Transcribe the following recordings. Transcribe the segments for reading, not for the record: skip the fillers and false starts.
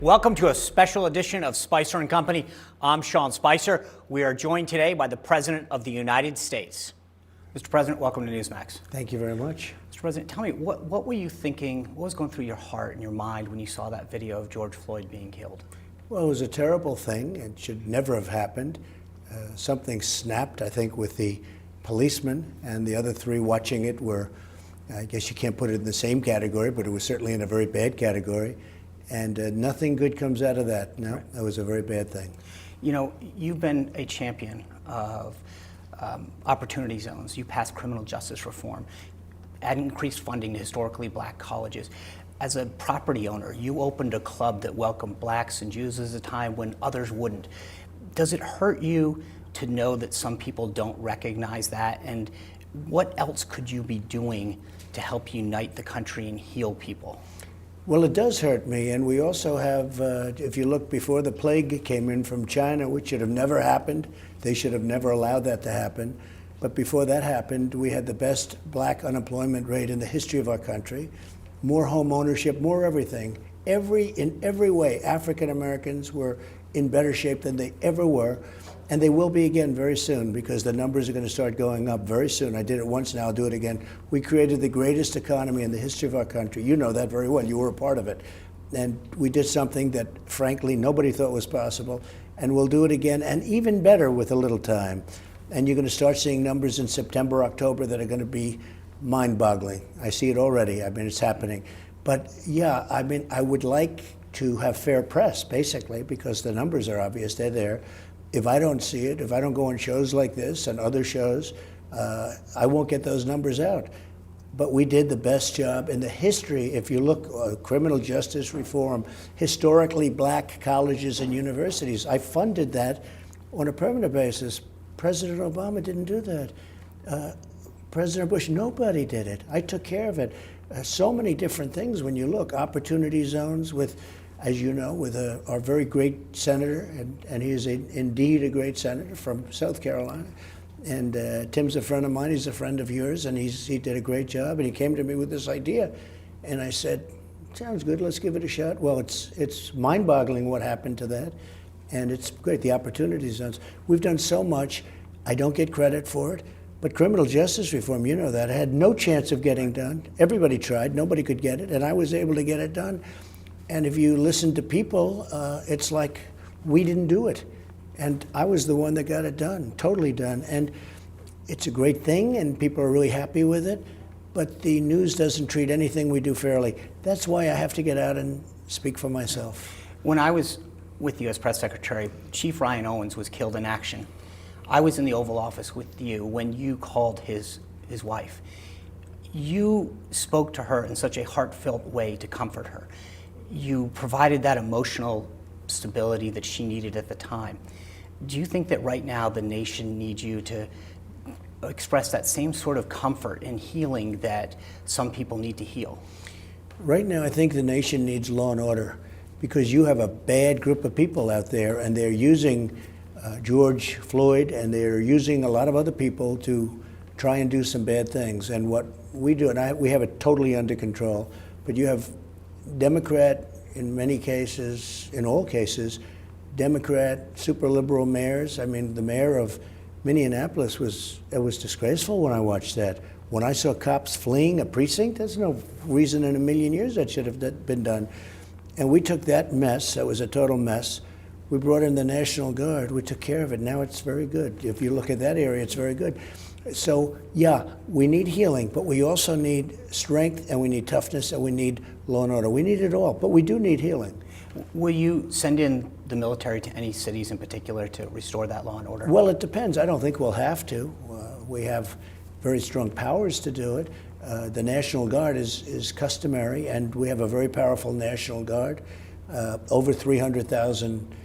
Welcome to a special edition of Spicer and Company. I'm Sean Spicer. We are joined today by the President of the United States. Mr. President, welcome to Newsmax. Thank you very much. Mr. President, tell me, what were you thinking, what was going through your heart and your mind when you saw that video of George Floyd being killed? Well, it was a terrible thing. It should never have happened. Something snapped, I think, with the policeman, and the other three watching it were, I guess you can't put it in the same category, but it was certainly in a very bad category. And nothing good comes out of that. No, right. That was a very bad thing. You know, you've been a champion of opportunity zones. You passed criminal justice reform, add increased funding to historically black colleges. As a property owner, you opened a club that welcomed blacks and Jews at a time when others wouldn't. Does it hurt you to know that some people don't recognize that? And what else could you be doing to help unite the country and heal people? Well, it does hurt me, and we also have, if you look before the plague came in from China, which should have never happened, they should have never allowed that to happen, but before that happened, we had the best black unemployment rate in the history of our country, more home ownership, more everything. In every way, African Americans were in better shape than they ever were, and they will be again very soon because the numbers are going to start going up very soon. I did it once, now I'll do it again. We created the greatest economy in the history of our country. You know that very well. You were a part of it. And we did something that, frankly, nobody thought was possible. And we'll do it again, and even better with a little time. And you're going to start seeing numbers in September, October that are going to be mind-boggling. I see it already. I mean, it's happening. But yeah, I mean, I would like to have fair press, basically, because the numbers are obvious. They're there. If I don't see it, if I don't go on shows like this and other shows, I won't get those numbers out. But we did the best job in the history. If you look, criminal justice reform, historically black colleges and universities, I funded that on a permanent basis. President Obama didn't do that. President Bush, nobody did it. I took care of it. So many different things when you look. Opportunity zones with, as you know, with our very great senator, and he is indeed a great senator from South Carolina. And Tim's a friend of mine, he's a friend of yours, and he did a great job. And he came to me with this idea, and I said, sounds good, let's give it a shot. Well, it's mind-boggling what happened to that, and it's great, the opportunity zones. We've done so much, I don't get credit for it, but criminal justice reform, you know that, I had no chance of getting done. Everybody tried, nobody could get it, and I was able to get it done. And if you listen to people, it's like we didn't do it. And I was the one that got it done, totally done. And it's a great thing, and people are really happy with it, but the news doesn't treat anything we do fairly. That's why I have to get out and speak for myself. When I was with you as press secretary, Chief Ryan Owens was killed in action. I was in the Oval Office with you when you called his wife. You spoke to her in such a heartfelt way to comfort her. You provided that emotional stability that she needed at the time. Do you think that right now the nation needs you to express that same sort of comfort and healing that some people need to heal? Right now, I think the nation needs law and order because you have a bad group of people out there, and they're using George Floyd, and they're using a lot of other people to try and do some bad things. And what we do, and we have it totally under control, but you have Democrat, in many cases, in all cases, Democrat, super liberal mayors. I mean, the mayor of Minneapolis it was disgraceful when I watched that. When I saw cops fleeing a precinct, there's no reason in a million years that should have been done. And we took that mess, that was a total mess. We brought in the National Guard, we took care of it. Now it's very good. If you look at that area, it's very good. So yeah, we need healing, but we also need strength, and we need toughness, and we need law and order. We need it all, but we do need healing. Will you send in the military to any cities in particular to restore that law and order? Well, it depends. I don't think we'll have to. We have very strong powers to do it. The National Guard is customary, and we have a very powerful National Guard, over 300,000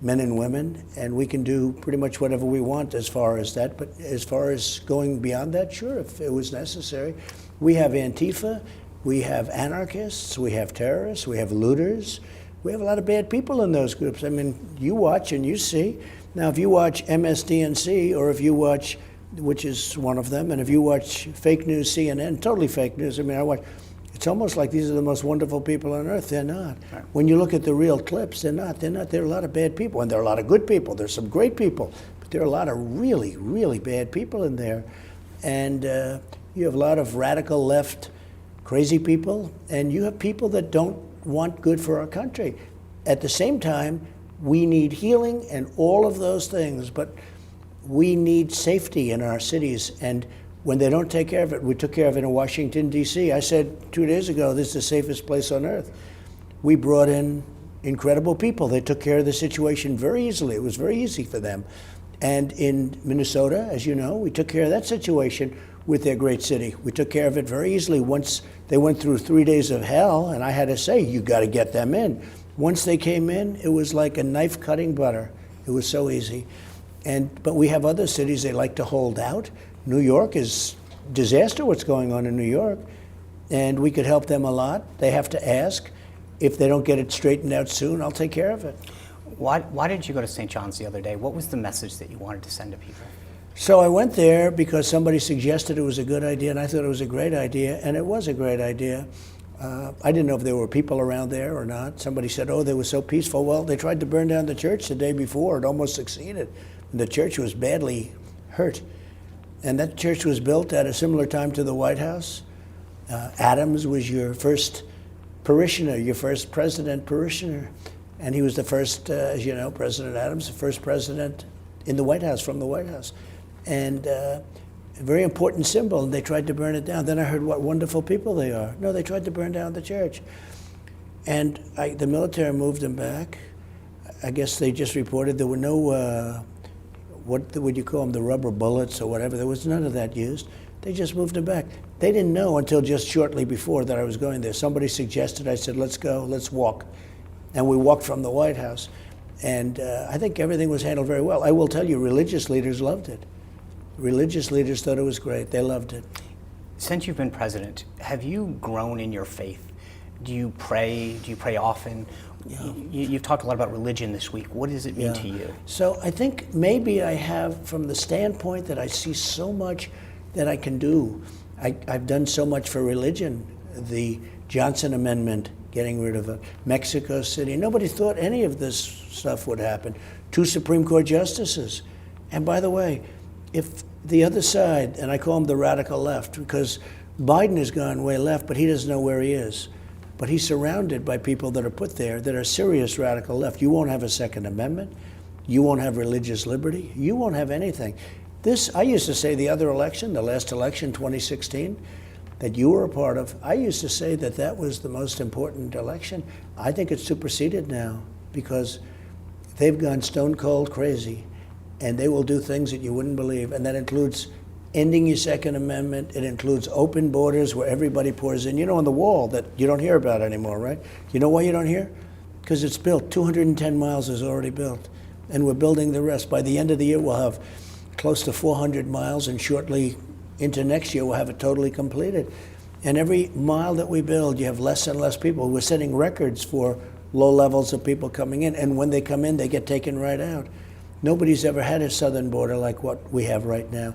men and women, and we can do pretty much whatever we want as far as that. But as far as going beyond that, sure, if it was necessary. We have Antifa, we have anarchists, we have terrorists, we have looters. We have a lot of bad people in those groups. I mean, you watch and you see. Now, if you watch MSDNC, or if you watch, which is one of them, and if you watch fake news CNN, totally fake news. I mean, it's It's almost like these are the most wonderful people on earth. They're not. Right. When you look at the real clips, they're not. There are a lot of bad people, and there are a lot of good people. There's some great people, but there are a lot of really, really bad people in there. And you have a lot of radical left, crazy people, and you have people that don't want good for our country. At the same time, we need healing and all of those things, but we need safety in our cities. And when they don't take care of it, we took care of it in Washington, D.C. I said 2 days ago, this is the safest place on earth. We brought in incredible people. They took care of the situation very easily. It was very easy for them. And in Minnesota, as you know, we took care of that situation with their great city. We took care of it very easily. Once they went through 3 days of hell, and I had to say, you got to get them in. Once they came in, it was like a knife cutting butter. It was so easy. But we have other cities they like to hold out. New York is disaster what's going on in New York, and we could help them a lot. They have to ask. If they don't get it straightened out soon, I'll take care of it. Why did you go to St. John's the other day? What was the message that you wanted to send to people? So I went there because somebody suggested it was a good idea, and I thought it was a great idea, and it was a great idea. I didn't know if there were people around there or not. Somebody said, oh, they were so peaceful. Well, they tried to burn down the church the day before. It almost succeeded. The church was badly hurt. And that church was built at a similar time to the White House. Adams was your first parishioner, your first president parishioner. And he was the first, as you know, President Adams, the first president in the White House, from the White House. And a very important symbol, and they tried to burn it down. Then I heard what wonderful people they are. No, they tried to burn down the church. And the military moved them back. I guess they just reported there were no, what would you call them, the rubber bullets or whatever. There was none of that used. They just moved them back. They didn't know until just shortly before that I was going there. Somebody suggested, I said, let's go, let's walk. And we walked from the White House. And I think everything was handled very well. I will tell you, religious leaders loved it. Religious leaders thought it was great. They loved it. Since you've been president, have you grown in your faith? Do you pray? Do you pray often? Yeah. You've talked a lot about religion this week. What does it mean to you? So I think maybe I have, from the standpoint that I see so much that I can do. I've done so much for religion. The Johnson Amendment, getting rid of Mexico City. Nobody thought any of this stuff would happen. 2 Supreme Court justices. And by the way, if the other side, and I call them the radical left, because Biden has gone way left, but he doesn't know where he is. But he's surrounded by people that are put there that are serious radical left. You won't have a Second Amendment. You won't have religious liberty. You won't have anything. I used to say the other election, the last election, 2016, that you were a part of, I used to say that that was the most important election. I think it's superseded now because they've gone stone cold crazy, and they will do things that you wouldn't believe, and that includes ending your Second Amendment. It includes open borders where everybody pours in. You know, on the wall that you don't hear about anymore, right? You know why you don't hear? Because it's built. 210 miles is already built, and we're building the rest. By the end of the year, we'll have close to 400 miles, and shortly into next year, we'll have it totally completed. And every mile that we build, you have less and less people. We're setting records for low levels of people coming in, and when they come in, they get taken right out. Nobody's ever had a southern border like what we have right now.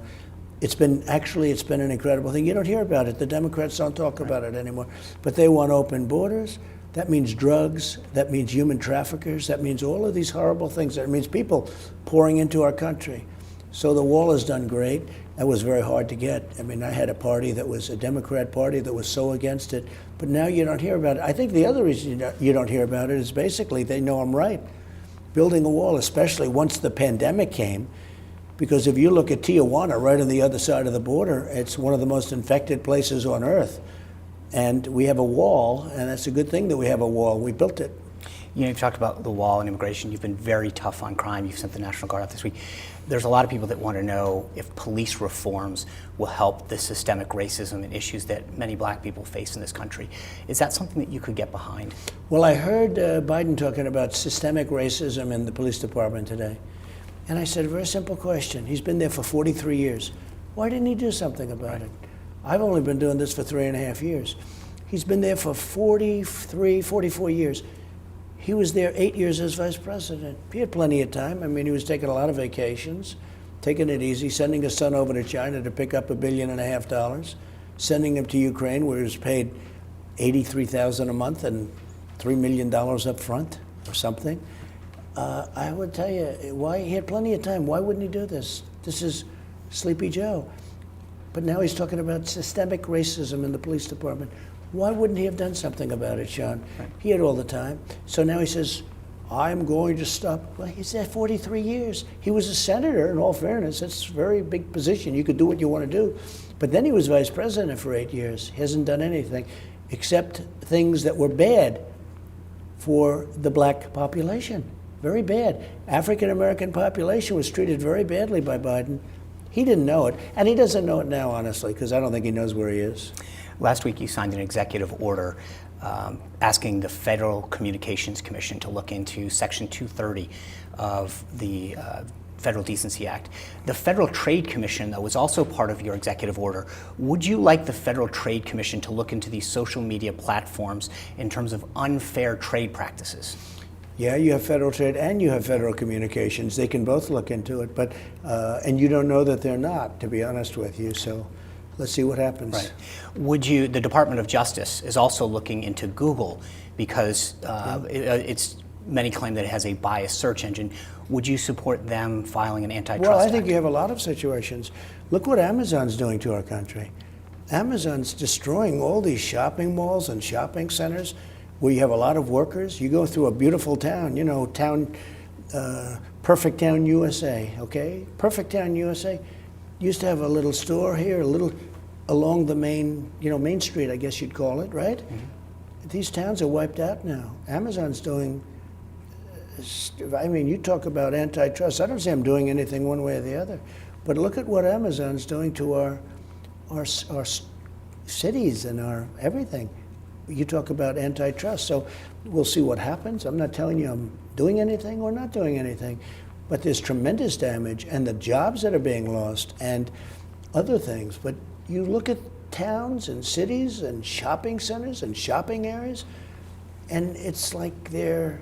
It's been an incredible thing. You don't hear about it. The Democrats don't talk about it anymore. But they want open borders. That means drugs. That means human traffickers. That means all of these horrible things. That means people pouring into our country. So the wall has done great. That was very hard to get. I mean, I had a party that was a Democrat party that was so against it. But now you don't hear about it. I think the other reason you don't hear about it is basically they know I'm right. Building a wall, especially once the pandemic came, because if you look at Tijuana, right on the other side of the border, it's one of the most infected places on earth. And we have a wall, and that's a good thing that we have a wall. We built it. You know, you've talked about the wall and immigration. You've been very tough on crime. You've sent the National Guard out this week. There's a lot of people that want to know if police reforms will help the systemic racism and issues that many black people face in this country. Is that something that you could get behind? Well, I heard Biden talking about systemic racism in the police department today. And I said, a very simple question. He's been there for 43 years. Why didn't he do something about it? I've only been doing this for 3.5 years. He's been there for 43, 44 years. He was there 8 years as vice president. He had plenty of time. I mean, he was taking a lot of vacations, taking it easy, sending his son over to China to pick up $1.5 billion, sending him to Ukraine where he was paid $83,000 a month and $3 million up front or something. I would tell you, why he had plenty of time. Why wouldn't he do this? This is Sleepy Joe. But now he's talking about systemic racism in the police department. Why wouldn't he have done something about it, Sean? Right. He had all the time. So now he says, I'm going to stop. Well, he's there 43 years. He was a senator, in all fairness. That's a very big position. You could do what you want to do. But then he was vice president for 8 years. He hasn't done anything except things that were bad for the black population. Very bad. African-American population was treated very badly by Biden. He didn't know it, and he doesn't know it now, honestly, because I don't think he knows where he is. Last week, you signed an executive order asking the Federal Communications Commission to look into Section 230 of the Federal Decency Act. The Federal Trade Commission, though, was also part of your executive order. Would you like the Federal Trade Commission to look into these social media platforms in terms of unfair trade practices? Yeah, you have federal trade and you have federal communications. They can both look into it, but and you don't know that they're not, to be honest with you. So let's see what happens. Right. Would you? The Department of Justice is also looking into Google because it's many claim that it has a biased search engine. Would you support them filing an antitrust Well, I act? think you have a lot of situations. Look what Amazon's doing to our country. Amazon's destroying all these shopping malls and shopping centers where you have a lot of workers. You go through a beautiful town, you know, Perfect Town, USA, okay? Perfect Town, USA used to have a little store here, a little along the main, Main Street, I guess you'd call it, right? Mm-hmm. These towns are wiped out now. Amazon's doing, I mean, you talk about antitrust. I don't say I'm doing anything one way or the other, but look at what Amazon's doing to our cities and our everything. You talk about antitrust, so we'll see what happens. I'm not telling you I'm doing anything or not doing anything, but there's tremendous damage and the jobs that are being lost and other things. But you look at towns and cities and shopping centers and shopping areas, and it's like they're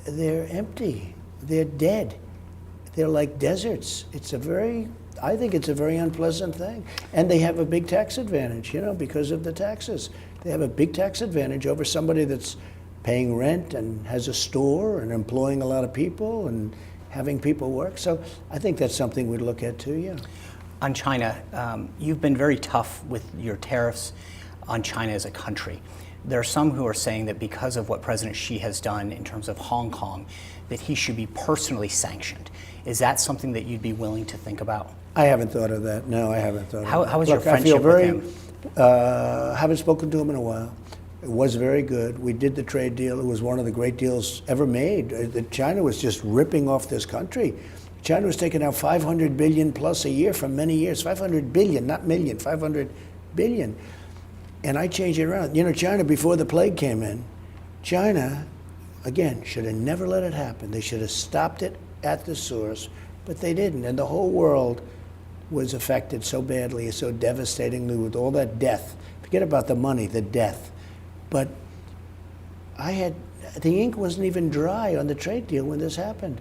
empty, they're dead, they're like deserts. I think it's a very unpleasant thing. And they have a big tax advantage, because of the taxes. They have a big tax advantage over somebody that's paying rent and has a store and employing a lot of people and having people work. So I think that's something we'd look at too, yeah. On China, you've been very tough with your tariffs on China as a country. There are some who are saying that because of what President Xi has done in terms of Hong Kong, that he should be personally sanctioned. Is that something that you'd be willing to think about? I haven't thought of that. No, I haven't thought of that. How is your friendship with him? Haven't spoken to him in a while. It was very good. We did the trade deal. It was one of the great deals ever made. China was just ripping off this country. China was taking out $500 billion plus a year for many years. 500 billion, not million, 500 billion. And I changed it around. China, before the plague came in, China, again, should have never let it happen. They should have stopped it at the source, but they didn't. And the whole world was affected so badly, so devastatingly with all that death. Forget about the money, the death. But the ink wasn't even dry on the trade deal when this happened.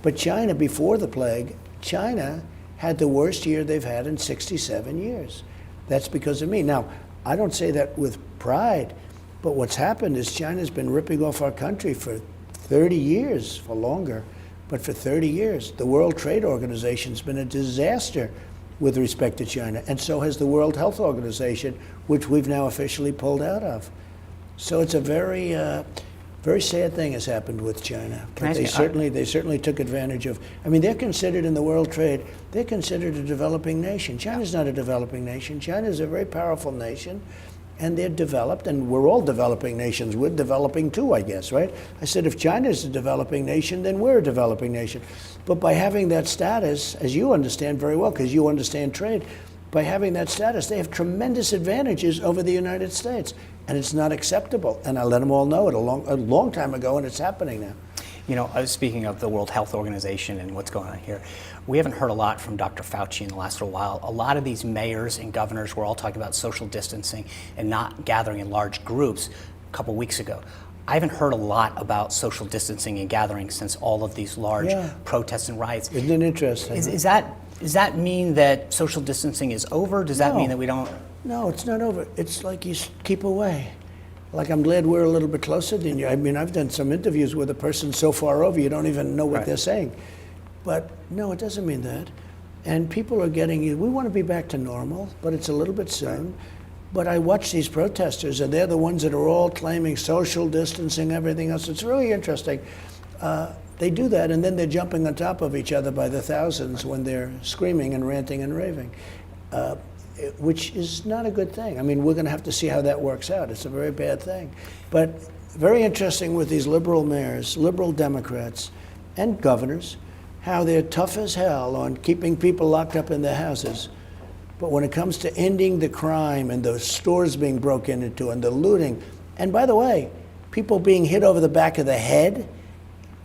But China, before the plague, China had the worst year they've had in 67 years. That's because of me. Now, I don't say that with pride, but what's happened is China's been ripping off our country for 30 years, for longer, but for 30 years. The World Trade Organization's been a disaster with respect to China, and so has the World Health Organization, which we've now officially pulled out of. So it's a very, very sad thing has happened with China. But they certainly took advantage of. I mean, they're considered in the world trade. They're considered a developing nation. China's not a developing nation. China's a very powerful nation, and they're developed. And we're all developing nations. We're developing too, I guess, right? I said if China's a developing nation, then we're a developing nation. But by having that status, as you understand very well, because you understand trade, by having that status, they have tremendous advantages over the United States. And it's not acceptable. And I let them all know it a long time ago, and it's happening now. I was speaking of the World Health Organization and what's going on here. We haven't heard a lot from Dr. Fauci in the last little while. A lot of these mayors and governors were all talking about social distancing and not gathering in large groups a couple weeks ago. I haven't heard a lot about social distancing and gathering since all of these large protests and riots. Isn't it interesting? Does that mean that social distancing is over? Does that mean that we don't? No, it's not over. It's like you keep away. Like, I'm glad we're a little bit closer than you. I mean, I've done some interviews with a person so far over you don't even know what Right. they're saying. But no, it doesn't mean that. And people are getting you. We want to be back to normal, but it's a little bit soon. But I watch these protesters, and they're the ones that are all claiming social distancing, everything else. It's really interesting. They do that, and then they're jumping on top of each other by the thousands when they're screaming and ranting and raving, which is not a good thing. I mean, we're going to have to see how that works out. It's a very bad thing. But very interesting with these liberal mayors, liberal Democrats, and governors, how they're tough as hell on keeping people locked up in their houses. But when it comes to ending the crime and the stores being broken into and the looting, and by the way, people being hit over the back of the head,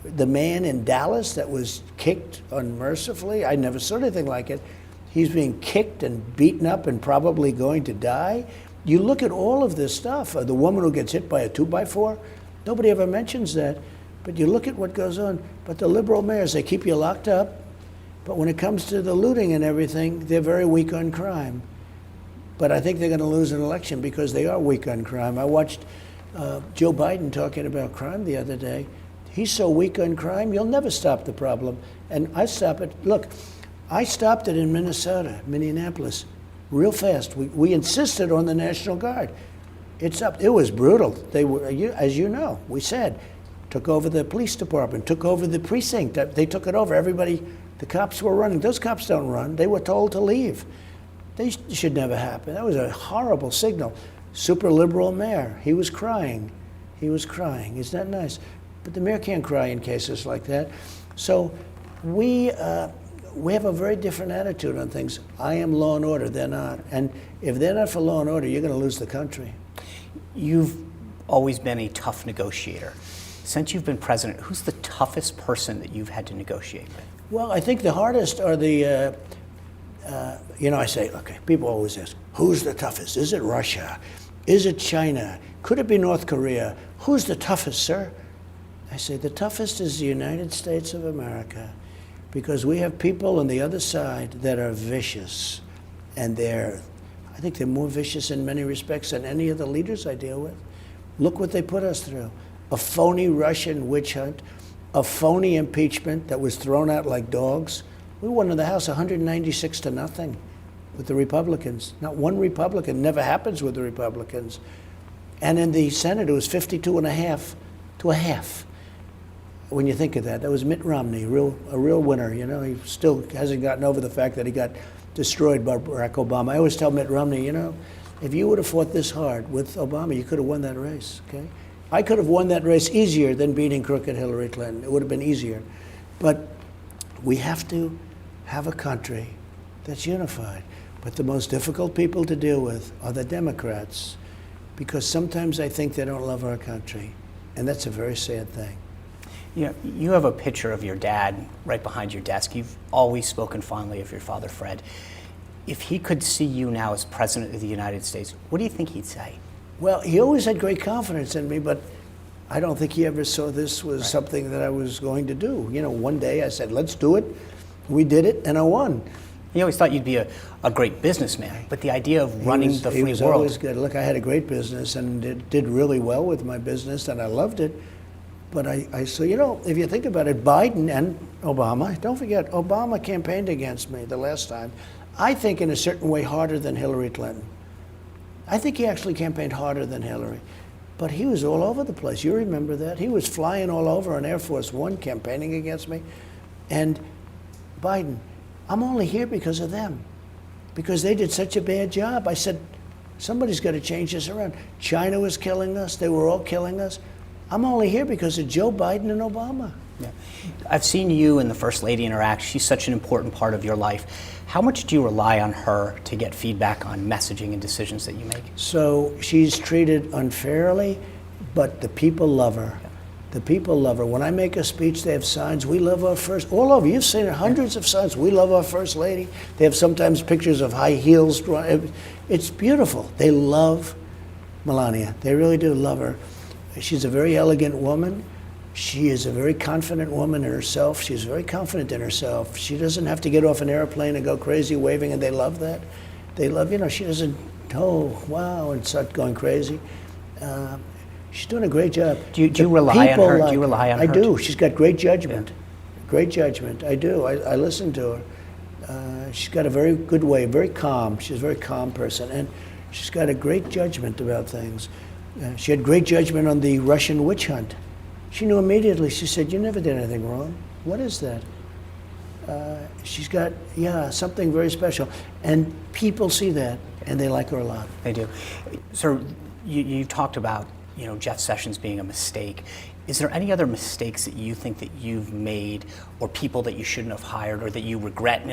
the man in Dallas that was kicked unmercifully, I never saw anything like it. He's being kicked and beaten up and probably going to die. You look at all of this stuff. The woman who gets hit by a 2x4, nobody ever mentions that. But you look at what goes on. But the liberal mayors, they keep you locked up. But when it comes to the looting and everything, they're very weak on crime. But I think they're going to lose an election because they are weak on crime. I watched Joe Biden talking about crime the other day. He's so weak on crime, you'll never stop the problem. And I stop it. Look, I stopped it in Minnesota, Minneapolis, real fast. We insisted on the National Guard. It's up. It was brutal. They were, as you know, we said, took over the police department, took over the precinct. They took it over. Everybody, the cops were running. Those cops don't run. They were told to leave. They should never happen. That was a horrible signal. Super liberal mayor. He was crying. He was crying. Isn't that nice? But the mayor can't cry in cases like that. So we have a very different attitude on things. I am law and order. They're not. And if they're not for law and order, you're going to lose the country. You've always been a tough negotiator. Since you've been president, who's the toughest person that you've had to negotiate with? Well, I think the hardest are the, I say, okay, people always ask, who's the toughest? Is it Russia? Is it China? Could it be North Korea? Who's the toughest, sir? I say, the toughest is the United States of America, because we have people on the other side that are vicious, and I think they're more vicious in many respects than any of the leaders I deal with. Look what they put us through. A phony Russian witch hunt, a phony impeachment that was thrown out like dogs. We won in the House 196-0 with the Republicans. Not one Republican. Never happens with the Republicans. And in the Senate, it was 52.5 to a half. When you think of that, that was Mitt Romney, a real winner. You know, he still hasn't gotten over the fact that he got destroyed by Barack Obama. I always tell Mitt Romney, if you would have fought this hard with Obama, you could have won that race. Okay, I could have won that race easier than beating crooked Hillary Clinton. It would have been easier. But we have to have a country that's unified. But the most difficult people to deal with are the Democrats, because sometimes I think they don't love our country, and that's a very sad thing. You have a picture of your dad right behind your desk. You've always spoken fondly of your father, Fred. If he could see you now as President of the United States, what do you think he'd say? Well, he always had great confidence in me, but I don't think he ever saw this was something that I was going to do. One day I said, let's do it. We did it, and I won. He always thought you'd be a great businessman, but the idea of running the free world. He was always good. Look, I had a great business, and did really well with my business, and I loved it. But so, if you think about it, Biden and Obama, don't forget, Obama campaigned against me the last time. I think in a certain way harder than Hillary Clinton. I think he actually campaigned harder than Hillary. But he was all over the place. You remember that? He was flying all over on Air Force One campaigning against me. And Biden, I'm only here because of them, because they did such a bad job. I said, somebody's got to change this around. China was killing us. They were all killing us. I'm only here because of Joe Biden and Obama. Yeah. I've seen you and the First Lady interact. She's such an important part of your life. How much do you rely on her to get feedback on messaging and decisions that you make? So she's treated unfairly, but the people love her. Yeah. The people love her. When I make a speech, they have signs. We love our first. All over. You've seen it, hundreds of signs. We love our First Lady. They have sometimes pictures of high heels. It's beautiful. They love Melania. They really do love her. She's a very elegant woman. She is a very confident woman in herself. She's very confident in herself. She doesn't have to get off an airplane and go crazy waving, and they love that. They love, she doesn't oh, wow, and start going crazy. She's doing a great job. Do you The rely on people her? like Do you rely on I her? do. She's got great judgment. Great judgment. I do. I listen to her. She's got a very good way, very calm. She's a very calm person, and she's got a great judgment about things. She had great judgment on the Russian witch hunt. She knew immediately. She said, "You never did anything wrong. What is that?" She's got, something very special. And people see that, and they like her a lot. They do. So you talked about, Jeff Sessions being a mistake. Is there any other mistakes that you think that you've made, or people that you shouldn't have hired, or that you regret?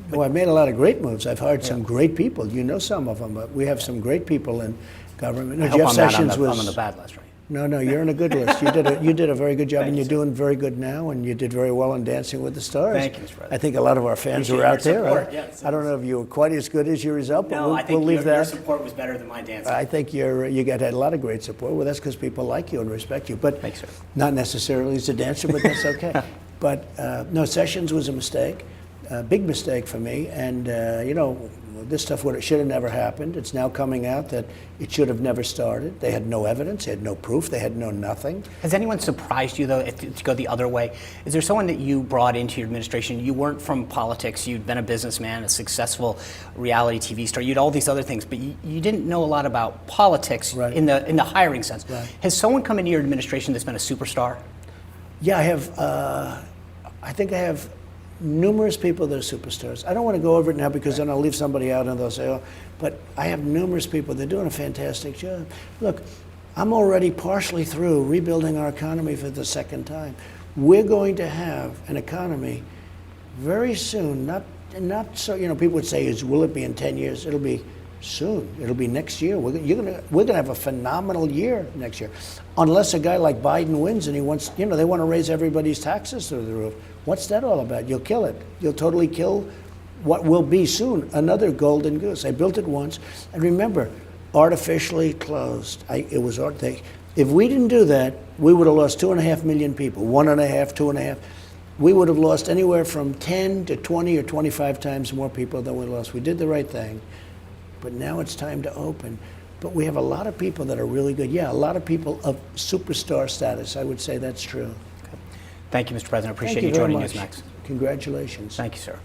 Well, I've made a lot of great moves. I've hired some great people. You know some of them, but we have some great people in government. I hope I'm not on the bad list, right? No, you're on a good list. You did a very good job, and you're doing very good now, and you did very well in Dancing with the Stars. Thank you, Mr. President. I think a lot of our fans Appreciate were out your there. support. Yes, I don't know if you were quite as good as your result, but No, I we'll think leave your that. support was better than my dancing. I think you had a lot of great support. Well, that's because people like you and respect you, but Thanks, sir. not necessarily as a dancer, but that's okay. But no, Sessions was a mistake, a big mistake for me, and this stuff should have never happened. It's now coming out that it should have never started. They had no evidence, they had no proof, they had no nothing. Has anyone surprised you, though, to go the other way? Is there someone that you brought into your administration? You weren't from politics. You'd been a businessman, a successful reality TV star. You'd all these other things, but you didn't know a lot about politics in the hiring sense. Right. Has someone come into your administration that's been a superstar? Yeah, I have. I think I have numerous people that are superstars. I don't want to go over it now because then I'll leave somebody out and they'll say, oh, but I have numerous people. They're doing a fantastic job. Look, I'm already partially through rebuilding our economy for the second time. We're going to have an economy very soon, not so, people would say, will it be in 10 years? It'll be soon. It'll be next year. We're gonna have a phenomenal year next year. Unless a guy like Biden wins and he wants, they want to raise everybody's taxes through the roof. What's that all about? You'll kill it. You'll totally kill what will be soon another golden goose. I built it once, and remember, artificially closed. If we didn't do that, we would have lost 2.5 million people. 1.5, 2.5. We would have lost anywhere from 10 to 20 or 25 times more people than we lost. We did the right thing, but now it's time to open. But we have a lot of people that are really good. Yeah, a lot of people of superstar status. I would say that's true. Thank you, Mr. President. I appreciate you joining Newsmax. Congratulations. Thank you, sir.